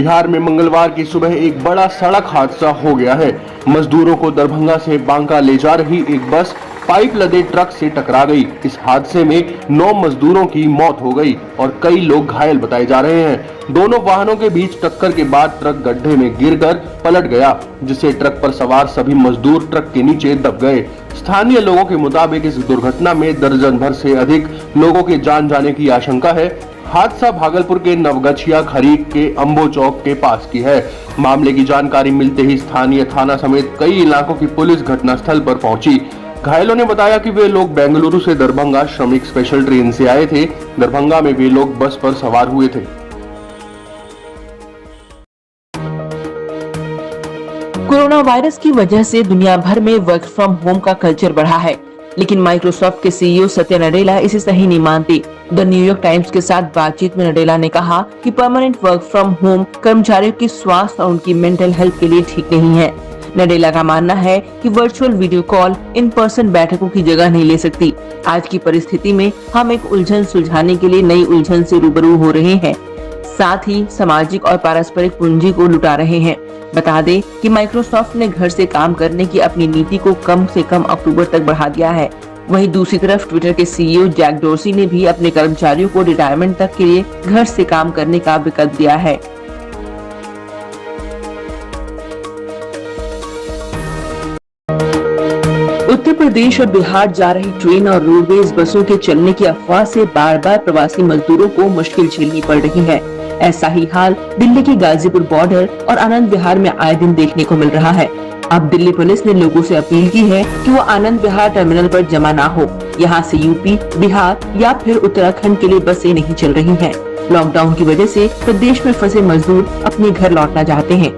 बिहार में मंगलवार की सुबह एक बड़ा सड़क हादसा हो गया है। मजदूरों को दरभंगा से बांका ले जा रही एक बस पाइप लदे ट्रक से टकरा गई। इस हादसे में 9 मजदूरों की मौत हो गई और कई लोग घायल बताए जा रहे हैं। दोनों वाहनों के बीच टक्कर के बाद ट्रक गड्ढे में गिरकर पलट गया, जिससे ट्रक पर सवार सभी मजदूर ट्रक के नीचे दब गए। स्थानीय लोगों के मुताबिक इस दुर्घटना में दर्जन भर से अधिक लोगों के जान जाने की आशंका है। हादसा भागलपुर के नवगछिया खरीक के अंबो चौक के पास की है। मामले की जानकारी मिलते ही स्थानीय थाना समेत कई इलाकों की पुलिस घटनास्थल पर पहुंची। घायलों ने बताया कि वे लोग बेंगलुरु से दरभंगा श्रमिक स्पेशल ट्रेन से आए थे। दरभंगा में वे लोग बस पर सवार हुए थे। कोरोना वायरस की वजह से दुनिया भर में वर्क फ्रॉम होम का कल्चर बढ़ा है, लेकिन माइक्रोसॉफ्ट के सीईओ सत्या नडेला इसे सही नहीं मानते। द न्यूयॉर्क टाइम्स के साथ बातचीत में नडेला ने कहा कि परमानेंट वर्क फ्रॉम होम कर्मचारियों की स्वास्थ्य और उनकी मेंटल हेल्थ के लिए ठीक नहीं है। नडेला का मानना है कि virtual video call in person बैठकों की जगह नहीं ले सकती। आज की परिस्थिति में हम एक उलझन सुलझाने के लिए नई उलझन से रूबरू हो रहे हैं, साथ ही सामाजिक और पारस्परिक पूंजी को लुटा रहे हैं। बता दें कि माइक्रोसॉफ्ट ने घर से काम करने की अपनी नीति को कम से कम अक्टूबर तक बढ़ा दिया है। वहीं दूसरी तरफ ट्विटर के सीईओ जैक डोर्सी ने भी अपने कर्मचारियों को रिटायरमेंट तक के लिए घर से काम करने का विकल्प दिया है। उत्तर प्रदेश और बिहार जा रही ट्रेन और रोडवेज बसों के चलने की अफवाह से बार बार प्रवासी मजदूरों को मुश्किल झेलनी पड़ रही है। ऐसा ही हाल दिल्ली के गाजीपुर बॉर्डर और आनंद विहार में आए दिन देखने को मिल रहा है। अब दिल्ली पुलिस ने लोगों से अपील की है कि वो आनंद विहार टर्मिनल पर जमा ना हो। यहाँ से यूपी, बिहार या फिर उत्तराखंड के लिए बसें नहीं चल रही हैं। लॉकडाउन की वजह से प्रदेश में फंसे मजदूर अपने घर लौटना चाहते हैं।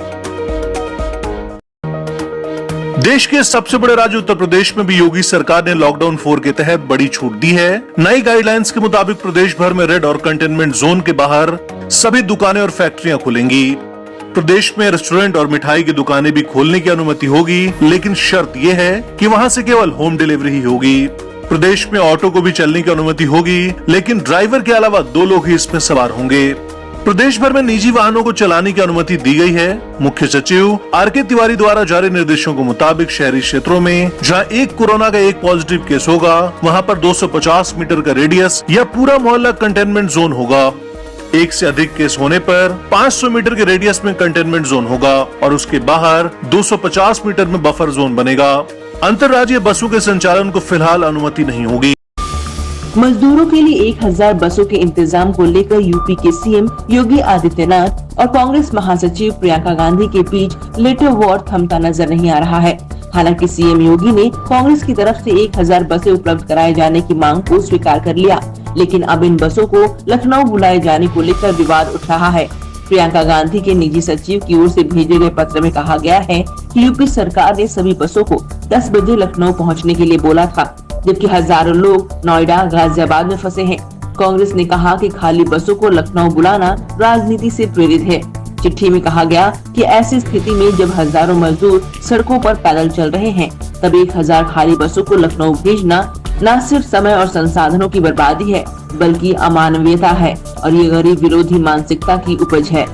देश के सबसे बड़े राज्य उत्तर प्रदेश में भी योगी सरकार ने लॉकडाउन 4 के तहत बड़ी छूट दी है। नई गाइडलाइंस के मुताबिक प्रदेश भर में रेड और कंटेनमेंट जोन के बाहर सभी दुकानें और फैक्ट्रियां खुलेंगी। प्रदेश में रेस्टोरेंट और मिठाई की दुकानें भी खोलने की अनुमति होगी, लेकिन शर्त यह है कि वहां से केवल होम डिलीवरी ही होगी। प्रदेश में ऑटो को भी चलने की अनुमति होगी, लेकिन ड्राइवर के अलावा 2 लोग ही इसमें सवार होंगे। प्रदेश भर में निजी वाहनों को चलाने की अनुमति दी गई है। मुख्य सचिव आर.के. तिवारी द्वारा जारी निर्देशों के मुताबिक शहरी क्षेत्रों में जहां एक कोरोना का एक पॉजिटिव केस होगा, वहां पर 250 मीटर का रेडियस या पूरा मोहल्ला कंटेनमेंट जोन होगा। एक से अधिक केस होने पर 500 मीटर के रेडियस में कंटेनमेंट जोन होगा और उसके बाहर 250 मीटर में बफर जोन बनेगा। अंतर्राज्यीय बसों के संचालन को फिलहाल अनुमति नहीं होगी। मजदूरों के लिए 1000 बसों के इंतजाम को लेकर यूपी के सीएम योगी आदित्यनाथ और कांग्रेस महासचिव प्रियंका गांधी के बीच लेटर वॉर थमता नजर नहीं आ रहा है। हालांकि सीएम योगी ने कांग्रेस की तरफ से 1000 बसें उपलब्ध कराए जाने की मांग को स्वीकार कर लिया, लेकिन अब इन बसों को लखनऊ बुलाए जाने को लेकर विवाद उठ रहा है। प्रियंका गांधी के निजी सचिव की ओर से भेजे गए पत्र में कहा गया है कि यूपी सरकार ने सभी बसों को 10 बजे लखनऊ पहुंचने के लिए बोला था, जबकि हजारों लोग नोएडा, गाजियाबाद में फंसे हैं। कांग्रेस ने कहा कि खाली बसों को लखनऊ बुलाना राजनीति से प्रेरित है। चिट्ठी में कहा गया कि ऐसी स्थिति में जब हजारों मजदूर सड़कों पर पैदल चल रहे हैं, तब 1000 खाली बसों को लखनऊ भेजना न सिर्फ समय और संसाधनों की बर्बादी है, बल्कि अमानवीयता है और ये गरीब विरोधी मानसिकता की उपज है।